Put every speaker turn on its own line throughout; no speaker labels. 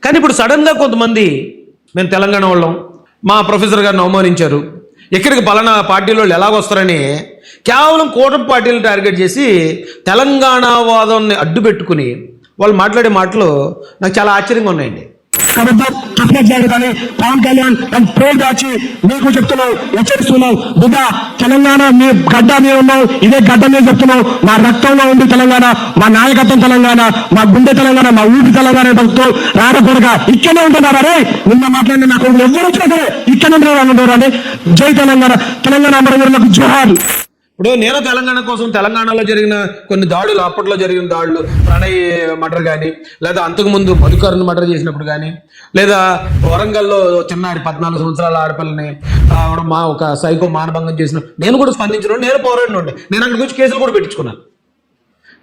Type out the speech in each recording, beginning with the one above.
కానీ ఇప్పుడు సడన్గా కొంతమంది మేము తెలంగాణ వాళ్ళం, మా ప్రొఫెసర్ గారిని అవమానించారు, ఇక్కడికి పలానా పార్టీలో వాళ్ళు ఎలాగొస్తారని కేవలం కూటమి పార్టీలు టార్గెట్ చేసి తెలంగాణ వాదాన్ని అడ్డు పెట్టుకుని వాళ్ళు మాట్లాడే మాటలు నాకు చాలా ఆశ్చర్యంగా ఉన్నాయండి.
కానీ పవన్ కళ్యాణ్ ప్రేమ్ దాచి నీకు చెప్తున్నావు, హెచ్చరిస్తున్నావు, బిడ్డ తెలంగాణ మీ గడ్డ మీద ఉన్నావు, ఇదే గడ్డ మీద చెప్తున్నావు, మా రక్తంలో ఉంది తెలంగాణ, మా నాయకత్వం తెలంగాణ, మా గుండె తెలంగాణ, మా ఊరి తెలంగాణ భక్తులు రాడకూడగా ఇక్కడే ఉంటున్నారా రే. నిన్న మాట్లాడిన నాకు ఎవరు వచ్చినా సరే ఇక్కడ ఉంటారండి. జై తెలంగాణ, తెలంగాణ అమరవీరులకు జోహార్.
ఇప్పుడు నేను తెలంగాణ కోసం తెలంగాణలో జరిగిన కొన్ని దాడులు, అప్పట్లో జరిగిన దాడులు, ప్రణయ్ మర్డర్ కానీ, లేదా అంతకుముందు మధుకర్ని మర్డర్ చేసినప్పుడు కానీ, లేదా వరంగల్లో చిన్నారి 14 సంవత్సరాల ఆడపిల్లని మా ఒక సైకో మానభంగం చేసిన నేను కూడా స్పందించిన, నేను పోరాడిన ఉండే, నేను అక్కడికి వచ్చి కేసులు కూడా పెట్టించుకున్నాను.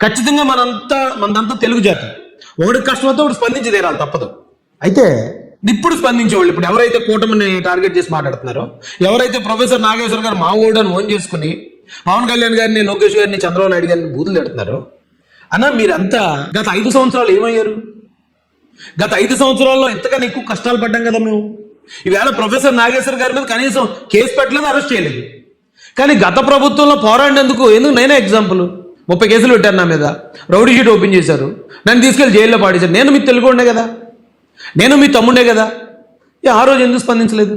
ఖచ్చితంగా మనదంతా తెలుగు జాతి, ఒకటి కష్టమైతే ఒకటి స్పందించి తీరాలి, తప్పదు. అయితే ఇప్పుడు స్పందించేవాళ్ళు, ఇప్పుడు ఎవరైతే కూటమిని టార్గెట్ చేసి మాట్లాడుతున్నారో, ఎవరైతే ప్రొఫెసర్ నాగేశ్వర్ గారు మా ఓడని ఓన్ చేసుకుని పవన్ కళ్యాణ్ గారిని, లోకేష్ గారిని, చంద్రబాబు నాయుడు గారిని బూతులు పెడుతున్నారు అన్న. మీరంతా గత 5 సంవత్సరాలు ఏమయ్యారు? గత 5 సంవత్సరాల్లో ఎంతకన్నా ఎక్కువ కష్టాలు పడ్డాం కదా మేము. ఈవేళ ప్రొఫెసర్ నాగేశ్వర్ గారి మీద కనీసం కేసు పెట్టలేదు, అరెస్ట్ చేయలేదు. కానీ గత ప్రభుత్వంలో పోరాడినందుకు ఎందుకు నేనే ఎగ్జాంపుల్. 30 కేసులు పెట్టారు నా మీద, రౌడీ షీట్ ఓపెన్ చేశారు, నన్ను తీసుకెళ్లి జైల్లో పాడేశారు. నేను మీ తెలుగు ఉండే కదా, నేను మీ తమ్ముడే కదా. ఆ రోజు ఎందుకు స్పందించలేదు?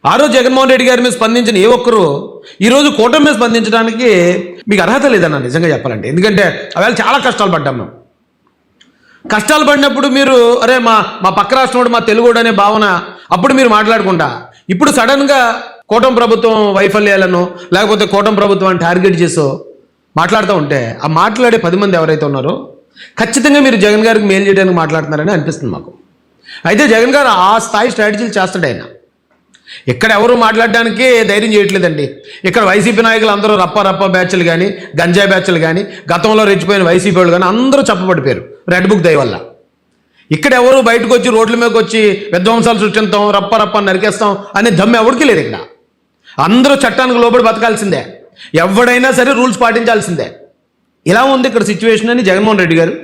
ఆ రోజు జగన్మోహన్ రెడ్డి గారి మీద స్పందించిన ఏ ఒక్కరు ఈరోజు కూటమి మీద స్పందించడానికి మీకు అర్హత లేదన్న, నిజంగా చెప్పాలంటే. ఎందుకంటే అవేళ చాలా కష్టాలు పడ్డాం మేము. కష్టాలు పడినప్పుడు మీరు అరే మా పక్క రాష్ట్రం మా తెలుగుడు అనే భావన అప్పుడు మీరు మాట్లాడకుండా, ఇప్పుడు సడన్గా కూటమి ప్రభుత్వం వైఫల్యాలను, లేకపోతే కూటమి ప్రభుత్వాన్ని టార్గెట్ చేసో మాట్లాడుతూ ఉంటే, ఆ మాట్లాడే 10 మంది ఎవరైతే ఉన్నారో ఖచ్చితంగా మీరు జగన్ గారికి మేలు చేయడానికి మాట్లాడుతున్నారని అనిపిస్తుంది మాకు. అయితే జగన్ గారు ఆ స్థాయి స్ట్రాటజీలు చేస్తాడు ఆయన. ఇక్కడ ఎవరు మాట్లాడడానికి ధైర్యం చేయట్లేదండి. ఇక్కడ వైసీపీ నాయకులు అందరూ రప్ప బ్యాచ్లు కానీ, గంజాయి బ్యాచ్లు కానీ, గతంలో రెచ్చిపోయిన వైసీపీ వాళ్ళు కానీ అందరూ చెప్పబడిపోయారు రెడ్ బుక్ దయ వల్ల. ఇక్కడ ఎవరు బయటకు వచ్చి రోడ్ల మీదకి వచ్చి విధ్వంసాలు సృష్టిస్తాం, రప్ప నరికేస్తాం అనే దమ్ము ఎవరికి లేదు. ఇక్కడ అందరూ చట్టానికి లోబడి బతకాల్సిందే, ఎవడైనా సరే రూల్స్ పాటించాల్సిందే. ఇలా ఉంది ఇక్కడ సిచ్యువేషన్ అని జగన్మోహన్ రెడ్డి గారు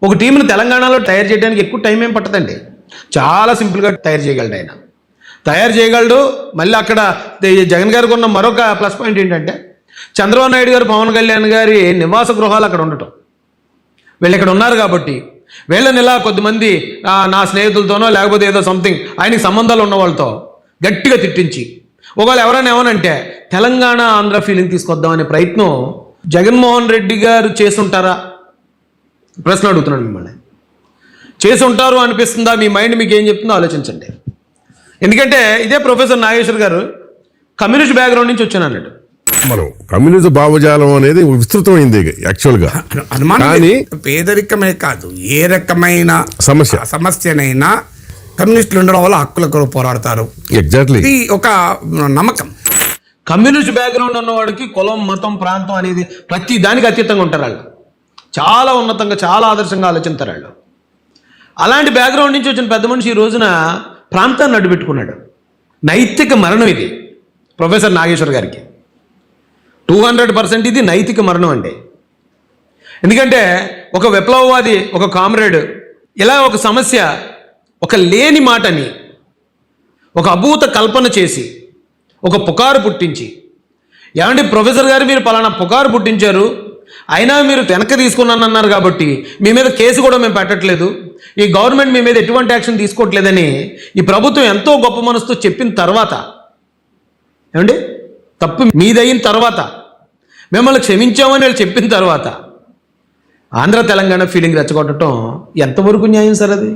ఒక టీంను తెలంగాణలో తయారు చేయడానికి ఎక్కువ టైం ఏం పట్టదండి, చాలా సింపుల్గా తయారు చేయగలడు ఆయన. తయారు చేయగలడు. మళ్ళీ అక్కడ జగన్ గారికి ఉన్న మరొక ప్లస్ పాయింట్ ఏంటంటే, చంద్రబాబు నాయుడు గారు, పవన్ కళ్యాణ్ గారి నివాస గృహాలు అక్కడ ఉండటం. వీళ్ళు ఇక్కడ ఉన్నారు కాబట్టి వీళ్ళని ఇలా కొద్దిమంది నా స్నేహితులతోనో లేకపోతే ఏదో సంథింగ్ ఆయనకి సంబంధాలు ఉన్న వాళ్ళతో గట్టిగా తిట్టించి, ఒకవేళ ఎవరైనా ఏమనంటే తెలంగాణ ఆంధ్ర ఫీలింగ్ తీసుకొద్దామనే ప్రయత్నం జగన్మోహన్ రెడ్డి గారు చేసుంటారా? ప్రశ్న అడుగుతున్నాను మిమ్మల్ని. చేసుంటారు అనిపిస్తుందా? మీ మైండ్ మీకు ఏం చెప్తుందో ఆలోచించండి. ఎందుకంటే ఇదే ప్రొఫెసర్ నాగేశ్వర్ గారు కమ్యూనిస్ట్ బ్యాక్గ్రౌండ్ నుంచి వచ్చాను అన్నాడు.
మనం కమ్యూనిజం భావజాలం అనేది విస్తృతమైంది యాక్చువల్గా. కానీ
పేదరికమే కాదు, ఏ రకమైన సమస్యనైనా కమ్యూనిస్టులు ఉండడం వల్ల హక్కుల కొరకు పోరాడతారు.
ఎగ్జాక్ట్లీ, ఇది
ఒక నమ్మకం.
కమ్యూనిస్ట్ బ్యాక్గ్రౌండ్ ఉన్నవాడికి కులం, మతం, ప్రాంతం అనేది ప్రతి దానికి అతీతంగా ఉంటారు వాళ్ళు. చాలా ఉన్నతంగా, చాలా ఆదర్శంగా ఆలోచిస్తారు వాళ్ళు. అలాంటి బ్యాక్గ్రౌండ్ నుంచి వచ్చిన పెద్ద మనిషి ఈ రోజున ప్రాంతాన్ని అడ్డుపెట్టుకున్నాడు. నైతిక మరణం ఇది ప్రొఫెసర్ నాగేశ్వర్ గారికి. 200% ఇది నైతిక మరణం అండి. ఎందుకంటే ఒక విప్లవవాది, ఒక కామ్రేడ్ ఇలా ఒక సమస్య, ఒక లేని మాటని ఒక అభూత కల్పన చేసి ఒక పుకారు పుట్టించి, ఏమంటే ప్రొఫెసర్ గారు మీరు పలానా పుకారు పుట్టించారు, అయినా మీరు వెనక్కి తీసుకున్నానన్నారు కాబట్టి మీ మీద కేసు కూడా మేము పెట్టట్లేదు, ఈ గవర్నమెంట్ మీ మీద ఎటువంటి యాక్షన్ తీసుకోవట్లేదని ఈ ప్రభుత్వం ఎంతో గొప్ప మనసుతో చెప్పిన తర్వాత, ఏమండి తప్పు మీదయిన తర్వాత, మిమ్మల్ని క్షమించామని వాళ్ళు చెప్పిన తర్వాత ఆంధ్ర తెలంగాణ ఫీలింగ్ రెచ్చగొట్టడం ఎంతవరకు న్యాయం సార్? అది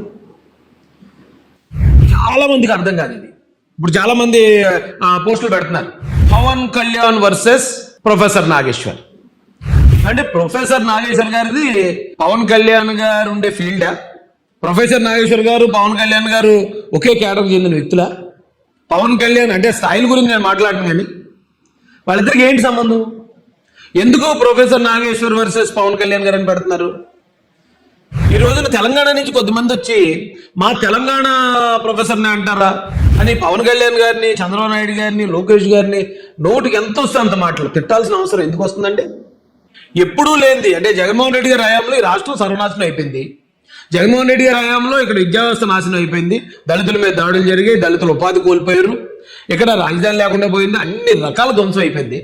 చాలామందికి అర్థం కాదు. ఇది ఇప్పుడు చాలామంది పోస్టులు పెడుతున్నారు, పవన్ కళ్యాణ్ వర్సెస్ ప్రొఫెసర్ నాగేశ్వర్. అంటే ప్రొఫెసర్ నాగేశ్వర్ గారిది పవన్ కళ్యాణ్ గారు ఉండే ఫీల్డా? ప్రొఫెసర్ నాగేశ్వర్ గారు, పవన్ కళ్యాణ్ గారు ఒకే కేటర్కి చెందిన వ్యక్తులా? పవన్ కళ్యాణ్ అంటే స్థాయిల గురించి నేను మాట్లాడను, కానీ వాళ్ళిద్దరికి ఏంటి సంబంధం? ఎందుకు ప్రొఫెసర్ నాగేశ్వర్ వర్సెస్ పవన్ కళ్యాణ్ గారు అని పెడుతున్నారు? ఈ రోజున తెలంగాణ నుంచి కొద్దిమంది వచ్చి మా తెలంగాణ ప్రొఫెసర్ని అంటారా అని పవన్ కళ్యాణ్ గారిని, చంద్రబాబు నాయుడు గారిని, లోకేష్ గారిని నోటికి ఎంత వస్తే అంత మాటలు తిట్టాల్సిన అవసరం ఎందుకు వస్తుందండి? ఎప్పుడూ లేనిది. అంటే జగన్మోహన్ రెడ్డి గారి హయాంలో ఈ రాష్ట్రం సర్వనాశనం అయిపోయింది. జగన్మోహన్ రెడ్డి గారి హయాంలో ఇక్కడ విద్యా వ్యవస్థ నాశనం అయిపోయింది, దళితుల మీద దాడులు జరిగాయి, దళితులు ఉపాధి కోల్పోయారు, ఇక్కడ రాజధాని లేకుండా పోయింది, అన్ని రకాల ధ్వంసం అయిపోయింది.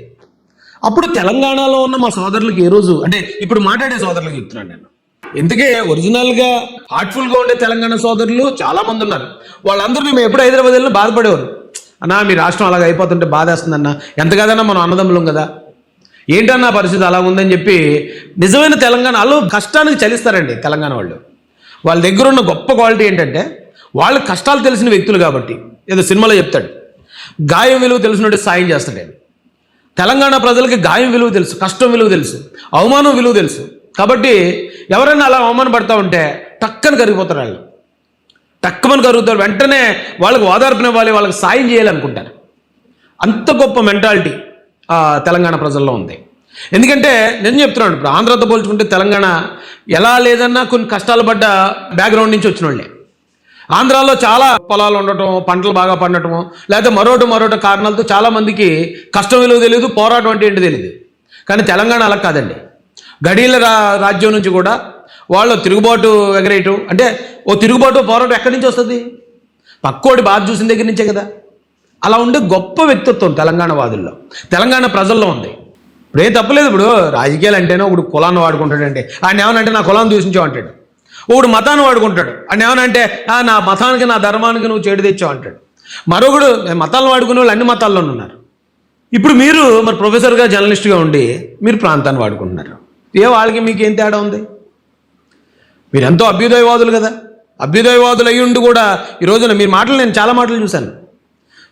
అప్పుడు తెలంగాణలో ఉన్న మా సోదరులకు ఏ రోజు అంటే ఇప్పుడు మాట్లాడే సోదరులకు చెప్తున్నాను నేను, ఎందుకే ఒరిజినల్గా హార్ట్ఫుల్గా ఉండే తెలంగాణ సోదరులు చాలా మంది ఉన్నారు. వాళ్ళందరూ మేము ఎప్పుడు హైదరాబాద్ వెళ్ళినా బాధపడేవారు, అన్నా మీ రాష్ట్రం అలాగ అయిపోతుంటే బాధేస్తుందన్నా, ఎంత కాదన్నా మనం అన్నదమ్ములం కదా, ఏంటన్నా పరిస్థితి అలా ఉందని చెప్పి. నిజమైన తెలంగాణలో కష్టానికి చలిస్తారండి తెలంగాణ వాళ్ళు. వాళ్ళ దగ్గర ఉన్న గొప్ప క్వాలిటీ ఏంటంటే వాళ్ళ కష్టాలు తెలిసిన వ్యక్తులు కాబట్టి. ఏదో సినిమాలో చెప్తాడు, గాయం విలువ తెలిసినట్టు సాయం చేస్తాడు. తెలంగాణ ప్రజలకి గాయం విలువ తెలుసు, కష్టం విలువ తెలుసు, అవమానం విలువ తెలుసు. కాబట్టి ఎవరైనా అలా అవమానం పడతా ఉంటే టక్కని కరిగిపోతారు వాళ్ళు, టక్కమని కరుగుతారు. వెంటనే వాళ్ళకి ఓదార్పునివ్వాలి, వాళ్ళకి సాయం చేయాలనుకుంటారు. అంత గొప్ప మెంటాలిటీ తెలంగాణ ప్రజల్లో ఉంది. ఎందుకంటే నేను చెప్తున్నాను, ఇప్పుడు ఆంధ్రతో పోల్చుకుంటే తెలంగాణ ఎలా లేదన్నా కొన్ని కష్టాలు పడ్డ బ్యాక్గ్రౌండ్ నుంచి వచ్చిన వాళ్ళే. ఆంధ్రాలో చాలా పొలాలు ఉండటం, పంటలు బాగా పండటము, లేకపోతే మరోటి కారణాలతో చాలామందికి కష్టం విలువ తెలియదు, పోరాటం అంటే ఏంటి తెలియదు. కానీ తెలంగాణ అలా కాదండి. గడీల రాజ్యం నుంచి కూడా వాళ్ళు తిరుగుబాటు ఎగరేయటం, అంటే ఓ తిరుగుబాటు పోరాటం ఎక్కడి నుంచి వస్తుంది? పక్కోడి బాధ చూసిన దగ్గర నుంచే కదా. అలా ఉండే గొప్ప వ్యక్తిత్వం తెలంగాణ వాదుల్లో, తెలంగాణ ప్రజల్లో ఉంది. ఇప్పుడు ఏం తప్పలేదు. ఇప్పుడు రాజకీయాలు అంటేనే ఒకడు కులాన్ని వాడుకుంటాడండి, ఆయన ఏమనంటే నా కులాన్ని దూషించావు అంటాడు. ఒకడు మతాన్ని వాడుకుంటాడు, ఆయన ఏమనంటే నా మతానికి నా ధర్మానికి నువ్వు చెడు తెచ్చావు అంటాడు. మరొకడు మతాలను వాడుకునే వాళ్ళు అన్ని మతాల్లోనూ ఉన్నారు. ఇప్పుడు మీరు మరి ప్రొఫెసర్గా జర్నలిస్ట్గా ఉండి మీరు ప్రాంతాన్ని వాడుకుంటున్నారు. వాళ్ళకి మీకు ఏం తేడా ఉంది? మీరు ఎంతో అభ్యుదయవాదులు కదా, అభ్యుదయవాదులు అయ్యి ఉండి కూడా ఈ రోజున మీ మాటలు నేను చాలా మాటలు చూశాను.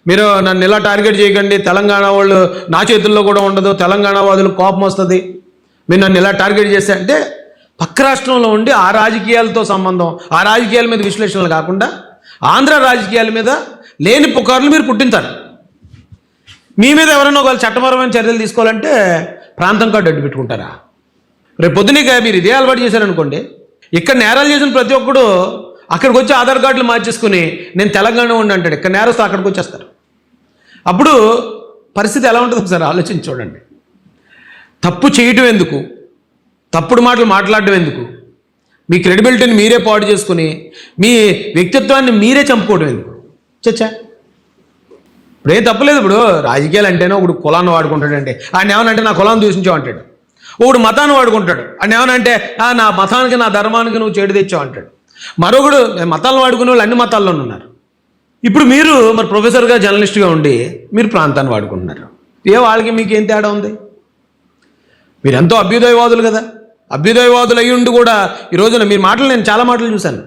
మీరు నన్ను ఇలా టార్గెట్ చేయకండి, తెలంగాణ వాళ్ళు నా చేతుల్లో కూడా ఉండదు, తెలంగాణ వాదులు కోపం వస్తుంది, మీరు నన్ను ఇలా టార్గెట్ చేస్తే అంటే పక్క రాష్ట్రంలో ఉండి ఆ రాజకీయాలతో సంబంధం, ఆ రాజకీయాల మీద విశ్లేషణలు కాకుండా ఆంధ్ర రాజకీయాల మీద లేని పుకార్లు మీరు పుట్టించారు. మీ మీద ఎవరైనా ఒకవేళ చట్టపరమైన చర్యలు తీసుకోవాలంటే ప్రాంతం కార్డు అడ్డు పెట్టుకుంటారా? రేపు పొద్దునగా మీరు ఇదే అలవాటు చేశారనుకోండి, ఇక్కడ నేరాలు చేసిన ప్రతి ఒక్కడు అక్కడికి వచ్చి ఆధార్ కార్డులు మార్చేసుకుని నేను తెలంగాణ ఉండి అంటాడు. ఇక్కడ నేరస్తూ అక్కడికి వచ్చేస్తారు. అప్పుడు పరిస్థితి ఎలా ఉంటుందో ఒకసారి ఆలోచించి చూడండి. తప్పు చేయటం ఎందుకు, తప్పుడు మాటలు మాట్లాడడం ఎందుకు, మీ క్రెడిబిలిటీని మీరే పాడు చేసుకుని మీ వ్యక్తిత్వాన్ని మీరే చంపుకోవడం ఎందుకు? చచ్చా ఇప్పుడేం తప్పలేదు. ఇప్పుడు రాజకీయాలు అంటేనే ఒకడు కులాన్ని వాడుకుంటాడండి, ఆయన ఏమనంటే నా కులాన్ని దూషించావు అంటాడు. ఒకడు మతాన్ని వాడుకుంటాడు, ఆయన ఏమనంటే నా మతానికి నా ధర్మానికి నువ్వు చెడు తెచ్చావు అంటాడు. మరొకడు మతాలను వాడుకునే వాళ్ళు అన్ని మతాల్లోనూ ఉన్నారు. ఇప్పుడు మీరు మరి ప్రొఫెసర్గా జర్నలిస్ట్గా ఉండి మీరు ప్రాంతాన్ని వాడుకుంటున్నారు. వాళ్ళకి మీకు ఏం తేడా ఉంది? మీరు ఎంతో అభ్యుదయవాదులు కదా, అభ్యుదయవాదులు అయ్యి ఉండి కూడా ఈ రోజున మీ మాటలు నేను చాలా మాటలు చూశాను.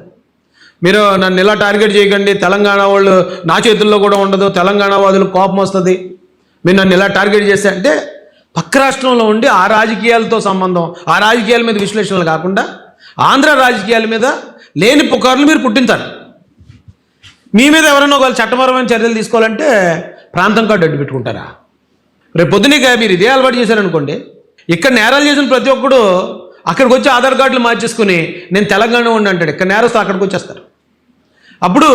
మీరు నన్ను ఇలా టార్గెట్ చేయకండి, తెలంగాణ వాళ్ళు నా చేతుల్లో కూడా ఉండదు, తెలంగాణ వాదులు కోపం వస్తుంది, మీరు నన్ను ఇలా టార్గెట్ చేస్తే అంటే పక్క రాష్ట్రంలో ఉండి ఆ రాజకీయాలతో సంబంధం, ఆ రాజకీయాల మీద విశ్లేషణలు కాకుండా ఆంధ్ర రాజకీయాల మీద లేని పుకార్లు మీరు పుట్టించారు. మీ మీద ఎవరైనా ఒకవేళ చట్టపరమైన చర్యలు తీసుకోవాలంటే ప్రాంతం కార్డు అడ్డు పెట్టుకుంటారా? రేపు పొద్దునగా మీరు ఇదే అలవాటు చేశారనుకోండి, ఇక్కడ నేరాలు చేసిన ప్రతి ఒక్కడు అక్కడికి వచ్చి ఆధార్ కార్డులు మార్చేసుకుని నేను తెలంగాణ ఉండి అంటాడు. ఇక్కడ నేరస్తూ అక్కడికి వచ్చేస్తారు. అప్పుడు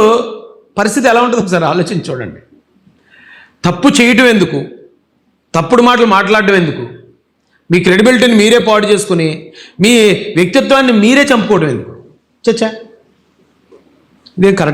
పరిస్థితి ఎలా ఉంటుందో ఒకసారి ఆలోచించి చూడండి. తప్పు చేయటం ఎందుకు, తప్పుడు మాటలు మాట్లాడడం ఎందుకు, మీ క్రెడిబిలిటీని మీరే పాడు చేసుకుని మీ వ్యక్తిత్వాన్ని మీరే చంపుకోవడం ఎందుకు? చచ్చా ఇదే కరెక్ట్.